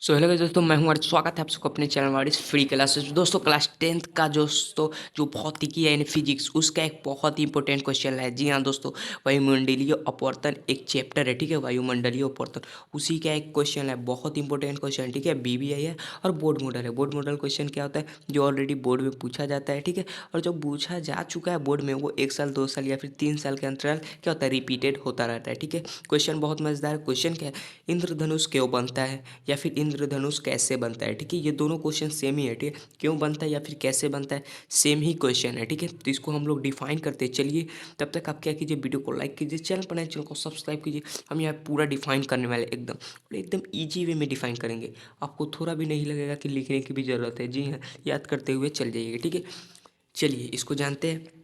So hello दोस्तों, मैं हूं अर्ज। स्वागत है आप सबको अपने चैनल वारिस फ्री क्लासेस। दोस्तों क्लास 10th का दोस्तों जो भौतिकी है यानी फिजिक्स, उसका एक बहुत ही इंपॉर्टेंट क्वेश्चन है। जी हाँ दोस्तों, वायुमंडलीय अपवर्तन एक चैप्टर है, ठीक है। वायुमंडलीय अपवर्तन उसी का एक क्वेश्चन है, बहुत इंपॉर्टेंट क्वेश्चन, ठीक है। बीबीआई है और बोर्ड मॉडल है। बोर्ड मॉडल क्वेश्चन क्या होता है, जो ऑलरेडी बोर्ड में पूछा जाता है, ठीक है। और जो पूछा जा चुका है बोर्ड में, वो 1 साल 2 साल या फिर 3 साल के अंतराल क्या होता है, रिपीटेड होता रहता है, ठीक है। क्वेश्चन बहुत मजेदार क्वेश्चन क्या है, इंद्रधनुष क्यों बनता है या फिर इंद्रधनुष कैसे बनता है, ठीक है। ये दोनों क्वेश्चन सेम ही है, ठीक है। क्यों बनता है या फिर कैसे बनता है, सेम ही क्वेश्चन है, ठीक है। तो इसको हम लोग डिफाइन करते हैं। चलिए तब तक आप क्या कीजिए, वीडियो को लाइक कीजिए, चैनल पर नए चैनल को सब्सक्राइब कीजिए। हम यहाँ पूरा डिफाइन करने वाले एकदम और एकदम ईजी वे में डिफाइन करेंगे। आपको थोड़ा भी नहीं लगेगा कि लिखने की भी ज़रूरत है। जी हाँ, याद करते हुए चल जाइएगा, ठीक है। चलिए इसको जानते हैं।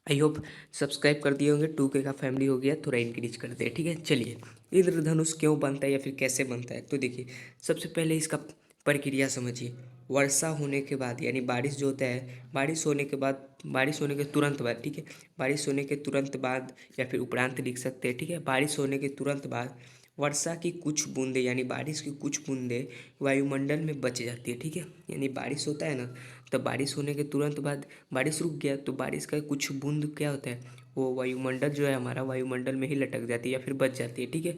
आई होप सब्सक्राइब कर दिए होंगे। 2K का फैमिली हो गया, थोड़ा इंक्रीज करते हैं, ठीक है। चलिए इंद्रधनुष क्यों बनता है या फिर कैसे बनता है, तो देखिए सबसे पहले इसका प्रक्रिया समझिए। वर्षा होने के बाद यानी बारिश जो होता है, बारिश होने के बाद, बारिश होने के तुरंत बाद, ठीक है। बारिश होने के तुरंत बाद या फिर उपरांत लिख सकते हैं, ठीक है। बारिश होने के तुरंत बाद वर्षा की कुछ बूंदें यानी बारिश की कुछ बूंदें वायुमंडल में बच जाती है, ठीक है। यानी बारिश होता है ना, तब बारिश होने के तुरंत बाद बारिश रुक गया तो बारिश का कुछ बूंद क्या होता है, वो वायुमंडल जो है हमारा, वायुमंडल में ही लटक जाती है या फिर बच जाती है, ठीक है।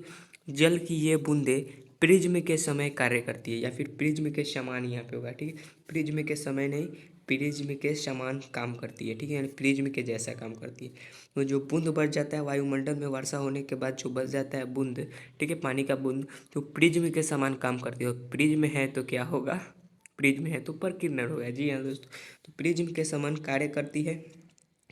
जल की ये बूंदें प्रिज्म के समय कार्य करती है या फिर प्रिज्म के समान यहाँ पे होगा, ठीक है। प्रिज्म के समय नहीं, प्रिज्म के समान काम करती है, ठीक है। यानी प्रिज्म के जैसा काम करती है। तो जो बूंद बच जाता है वायुमंडल में वर्षा होने के बाद, जो बच जाता है बूंद, ठीक है, पानी का बूंद, तो प्रिज्म के समान काम करती है। और प्रिज्म है तो क्या होगा, प्रिज्म है तो प्रकीर्णन होगा। जी हाँ दोस्तों, तो प्रिज्म के समान कार्य करती है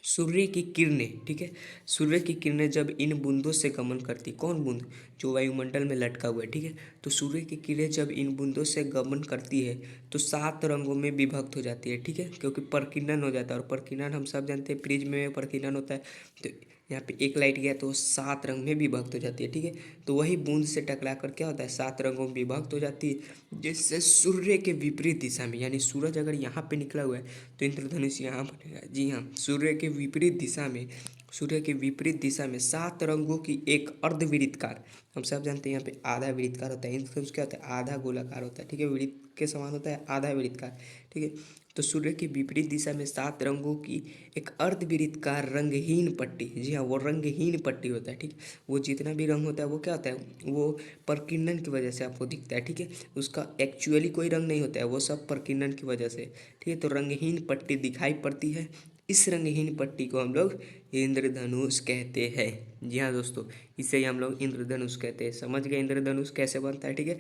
सूर्य की किरणें, ठीक है। सूर्य की किरणें जब इन बूंदों से गमन करती, कौन बूंद, जो वायुमंडल में लटका हुआ है, ठीक है। तो सूर्य की किरणें जब इन बूंदों से गमन करती है तो 7 रंगों में विभक्त हो जाती है, ठीक है। क्योंकि प्रकीर्णन हो जाता है, और प्रकीर्णन हम सब जानते हैं, प्रिज्म में प्रकीर्णन होता है। तो यहाँ पे एक लाइट गया तो 7 रंग में विभक्त हो जाती है, ठीक है। तो वही बूंद से टकरा कर क्या होता है, 7 रंगों में विभक्त हो जाती है, जिससे सूर्य के विपरीत दिशा में, यानी सूरज अगर यहाँ पे निकला हुआ है तो इंद्रधनुष यहाँ बनेगा। जी हाँ, सूर्य के विपरीत दिशा में, सूर्य के विपरीत दिशा में 7 रंगों की एक अर्धवृत्तकार, हम सब जानते हैं यहाँ पे आधा वृत्तकार होता है, इंद्रधनुष क्या होता है, आधा गोलाकार होता है, ठीक है। वृत्त के समान होता है, आधा वृत्तकार, ठीक है। तो सूर्य की विपरीत दिशा में 7 रंगों की एक अर्धवृत्तकार रंगहीन पट्टी, जी हाँ वो रंगहीन पट्टी होता है, ठीक। वो जितना भी रंग होता है वो क्या होता है, वो प्रकीर्णन की वजह से आपको दिखता है, ठीक है। उसका एक्चुअली कोई रंग नहीं होता है, वो सब प्रकीर्णन की वजह से, ठीक है। तो रंगहीन पट्टी दिखाई पड़ती है, इस रंगहीन पट्टी को हम लोग इंद्रधनुष कहते हैं। जी हाँ दोस्तों, इसे ही हम लोग इंद्रधनुष कहते हैं। समझ गए इंद्रधनुष कैसे बनता है, ठीक है।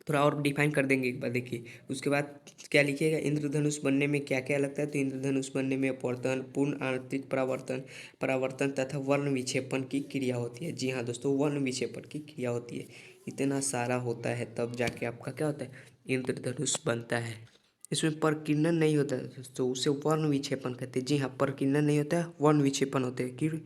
थोड़ा और डिफाइन कर देंगे एक बार, देखिए उसके बाद क्या लिखिएगा, इंद्रधनुष बनने में क्या क्या लगता है। तो इंद्रधनुष बनने में अपवर्तन, पूर्ण आंतरिक परावर्तन, परावर्तन तथा वर्ण विक्षेपण की क्रिया होती है। जी हाँ दोस्तों, वर्ण विक्षेपण की क्रिया होती है। इतना सारा होता है तब जाके आपका क्या होता है, इंद्रधनुष बनता है। इसमें प्रकीर्णन नहीं होता है दोस्तों, उसे वर्ण विक्षेपण कहते हैं। जी हाँ, प्रकीर्णन नहीं होता है, वर्ण विक्षेपण होते हैं।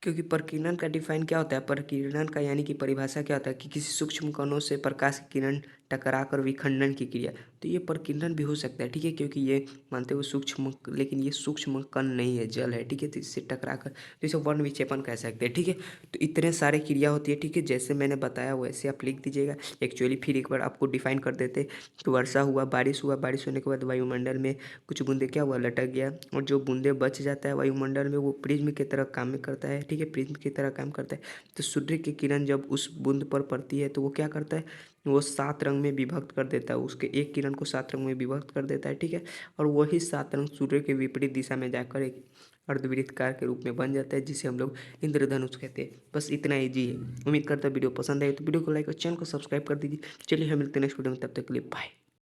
क्योंकि प्रकीर्णन का डिफाइन क्या होता है, प्रकीर्णन का यानी कि परिभाषा क्या होता है कि किसी सूक्ष्म कणों से प्रकाश की किरण टकराकर विखंडन की क्रिया। तो ये प्रकीर्णन भी हो सकता है, ठीक है, क्योंकि ये मानते हो सूक्ष्म, लेकिन ये सूक्ष्म कण नहीं है, जल है, ठीक है। तो इससे टकराकर तो इसे वर्ण विक्षेपण कह सकते हैं, ठीक है। तो इतने सारे क्रिया होती है, ठीक है। जैसे मैंने बताया वैसे आप लिख दीजिएगा। एक्चुअली फिर एक बार आपको डिफाइन कर देते तो वर्षा हुआ, बारिश हुआ, बारिश होने के बाद वायुमंडल में कुछ बूंदे क्या हुआ, लटक गया, और जो बूंदे बच जाता है वायुमंडल में वो प्रिज्म की तरह काम करता है, ठीक है। प्रिज्म की तरह काम करता है। तो सूर्य की किरण जब उस बूंद पर पड़ती है तो वो क्या करता है, वो 7 रंग में विभक्त कर देता है, उसके एक किरण को 7 रंग में विभक्त कर देता है, ठीक है। और वही 7 रंग सूर्य के विपरीत दिशा में जाकर एक अर्धवृत्तकार के रूप में बन जाता है, जिसे हम लोग इंद्रधनुष कहते हैं। बस इतना ईजी है। उम्मीद करता हूँ वीडियो पसंद आए तो वीडियो को लाइक और चैनल को सब्सक्राइब कर दीजिए। चलिए हम मिलते हैं नेक्स्ट वीडियो में, तब तक के लिए बाय।